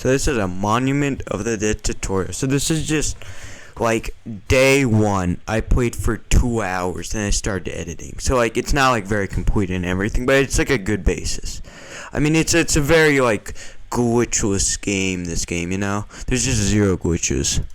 So this is a Monument of the Dead tutorial. So this is just like day one. I played for 2 hours, then I started editing. So like it's not like very complete and everything, but it's like a good basis. I mean it's a very like glitchless game, this game, you know? There's just zero glitches.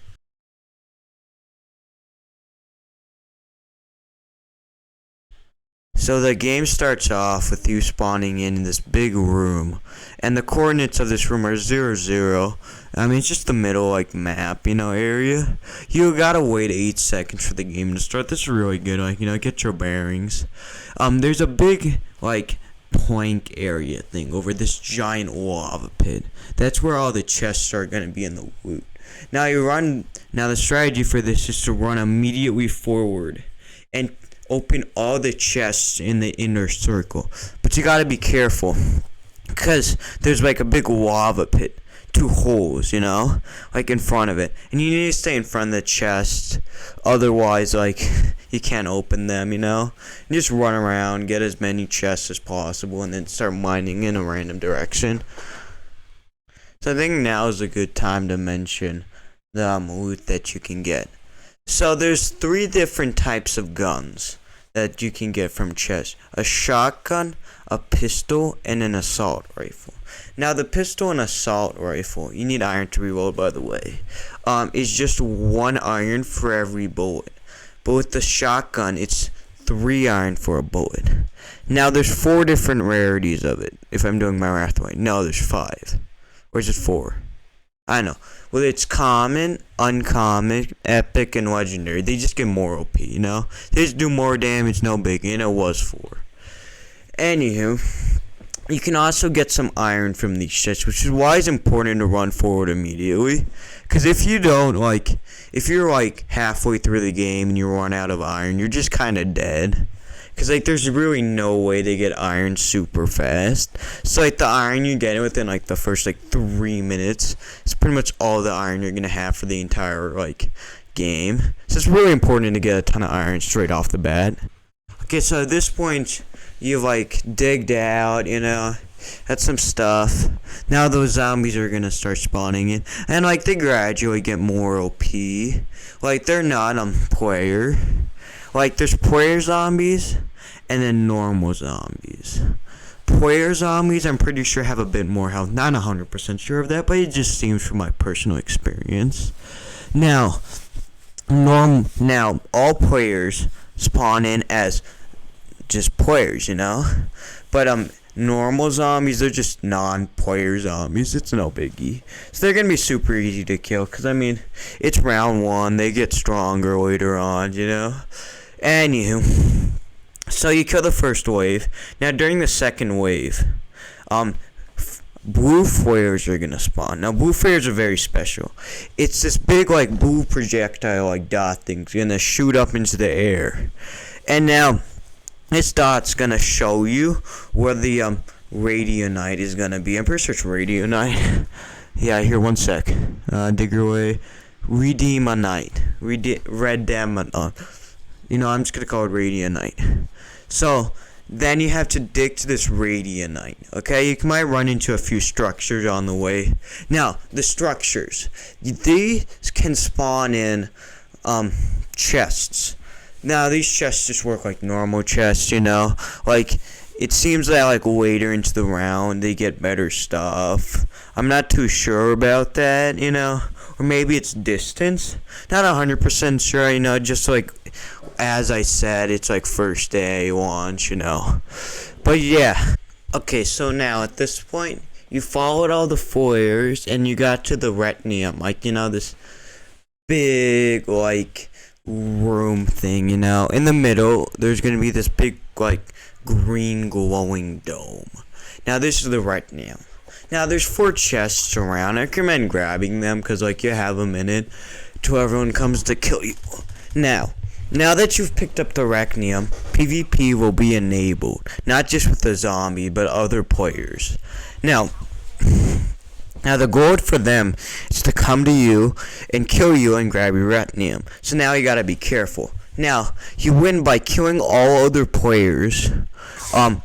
So the game starts off with you spawning in this big room, and the coordinates of this room are 0, 0. I mean, it's just the middle, like, map, you know, area. You gotta wait 8 seconds for the game to start. This is really good, like, you know, get your bearings. There's a big, like, plank area thing over this giant lava pit. That's where all the chests are gonna be in the loot. Now the strategy for this is to run immediately forward and open all the chests in the inner circle, but you gotta be careful because there's like a big lava pit, 2 holes, you know, like in front of it, and you need to stay in front of the chest, otherwise like you can't open them, you know. And just run around, get as many chests as possible, and then start mining in a random direction. So I think now is a good time to mention the loot that you can get. So there's 3 different types of guns that you can get from chests: a shotgun, a pistol, and an assault rifle. Now the pistol and assault rifle, you need iron to reload, by the way, is just 1 iron for every bullet. But with the shotgun, it's 3 iron for a bullet. Now there's 4 different rarities of it, if I'm doing my math right. No, there's 5. Or is it 4? I know. Well, it's common, uncommon, epic, and legendary. They just get more OP, you know? They just do more damage, no biggie, and it was 4. Anywho, you can also get some iron from these chests, which is why it's important to run forward immediately. Because if you don't, like, if you're, like, halfway through the game and you run out of iron, you're just kind of dead. Because, like, there's really no way to get iron super fast. So, like, the iron you get within, like, the first, like, 3 minutes is pretty much all the iron you're going to have for the entire, like, game. So, it's really important to get a ton of iron straight off the bat. Okay, so at this point, you've, like, digged out, you know, had some stuff. Now those zombies are going to start spawning in. And, like, they gradually get more OP. Like, they're not player. Like, there's player zombies and then normal zombies. Player zombies, I'm pretty sure, have a bit more health. Not 100% sure of that, but it just seems from my personal experience. Now, all players spawn in as just players, you know? But, normal zombies, they're just non-player zombies. It's no biggie. So they're gonna be super easy to kill, because, I mean, it's round 1. They get stronger later on, you know? Anywho, so you kill the first wave. Now, during the second wave, blue flares are gonna spawn. Now, blue flares are very special. It's this big, like, blue projectile, like, dot thing's gonna shoot up into the air. And now, this dot's gonna show you where the radionite is gonna be. I'm pretty sure it's radionite. Yeah, here, 1 sec. Digger away. Redeemonite. Redeemonite. You know, I'm just gonna call it radionite. So then you have to dig to this radionite. Okay, you might run into a few structures on the way. Now, the structures, these can spawn in chests. Now, these chests just work like normal chests, you know? Like, it seems that, like, later into the round, they get better stuff. I'm not too sure about that, you know? Or maybe it's distance. Not 100% sure, you know? Just, like, as I said, it's, like, first day launch, you know? But, yeah. Okay, so now, at this point, you followed all the foyers, and you got to the retinium. Like, you know, this big, like, room thing, you know. In the middle, there's gonna be this big, like, green glowing dome. Now, this is the retinium. Now, there's 4 chests around. I recommend grabbing them because, like, you have a minute till everyone comes to kill you. Now that you've picked up the retinium, PvP will be enabled. Not just with the zombie, but other players. Now, the goal for them is to come to you and kill you and grab your retinium. So now you gotta be careful. Now, you win by killing all other players,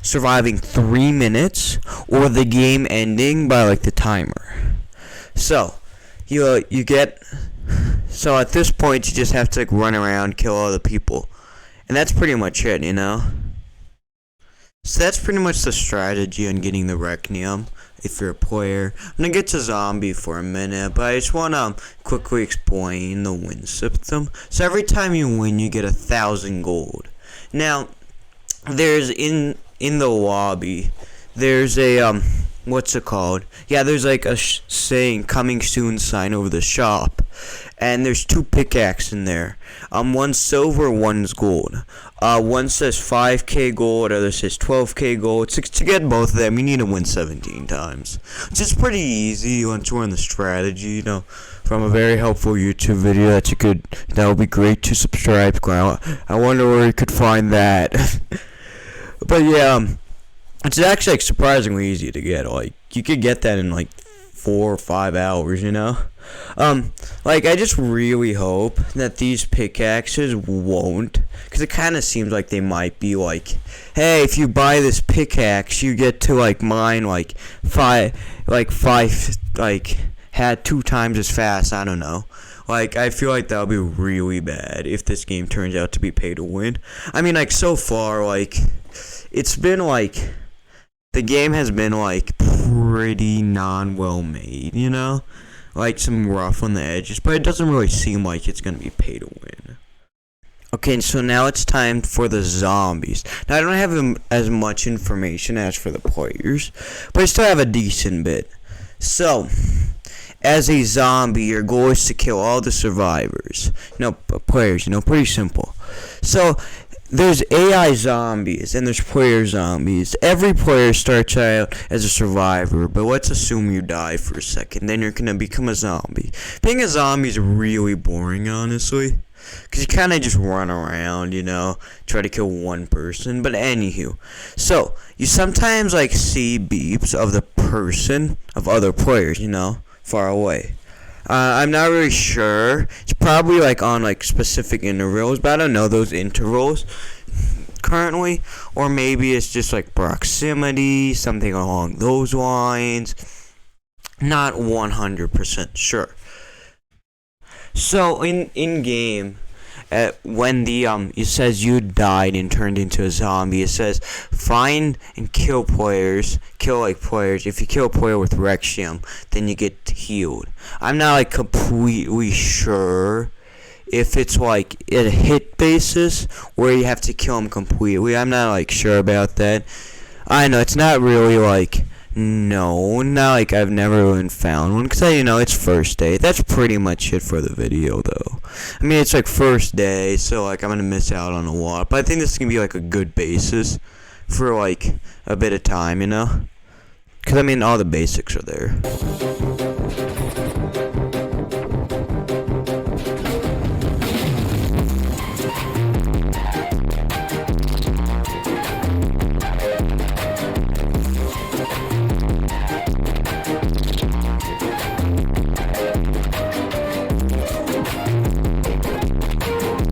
surviving 3 minutes, or the game ending by, like, the timer. So you get so at this point you just have to like run around, kill all the people, and that's pretty much it, you know. So that's pretty much the strategy on getting the Requiem if you're a player. I'm gonna get to zombie for a minute, but I just wanna quickly explain the win system. So every time you win, you get 1,000 gold. Now, there's in the lobby, there's a what's it called? Yeah, there's like a saying "coming soon" sign over the shop, and there's 2 pickaxes in there. One's silver, one's gold. One says 5k gold, other says 12k gold. To get both of them, you need to win 17 times. Which is pretty easy once you learn the strategy, you know, from a very helpful YouTube video that would be great to subscribe. I wonder where you could find that. But yeah, it's actually like surprisingly easy to get. Like, you could get that in like 4 or 5 hours, you know? Like, I just really hope that these pickaxes won't, because it kind of seems like they might be like, hey, if you buy this pickaxe, you get to like mine had 2 times as fast. I don't know. Like, I feel like that would be really bad if this game turns out to be pay to win. I mean, like, so far, like, it's been like, the game has been like pretty non-well made, you know? Like some rough on the edges, but it doesn't really seem like it's gonna be pay to win. Okay, so now it's time for the zombies. Now I don't have as much information as for the players, but I still have a decent bit. So, as a zombie, your goal is to kill all the survivors. Players, pretty simple. So, there's AI zombies and there's player zombies. Every player starts out as a survivor, but let's assume you die for a second, then you're gonna become a zombie. Being a zombie is really boring, honestly, because you kind of just run around, try to kill one person. But anywho, so you sometimes like see beeps of other players, far away. I'm not really sure. It's probably like on like specific intervals, but I don't know those intervals currently. Or maybe it's just like proximity, something along those lines. Not 100% sure. So in game, when it says you died and turned into a zombie, it says find and kill players. If you kill a player with Requiem, then you get healed. I'm not like completely sure if it's like at a hit basis where you have to kill them completely. I'm not like sure about that. I know it's not really like not like I've never even found one, because it's first day. That's pretty much it for the video, though. I mean, it's like first day, so like I'm gonna miss out on a lot, but I think this is gonna be like a good basis for like a bit of time, because I mean all the basics are there.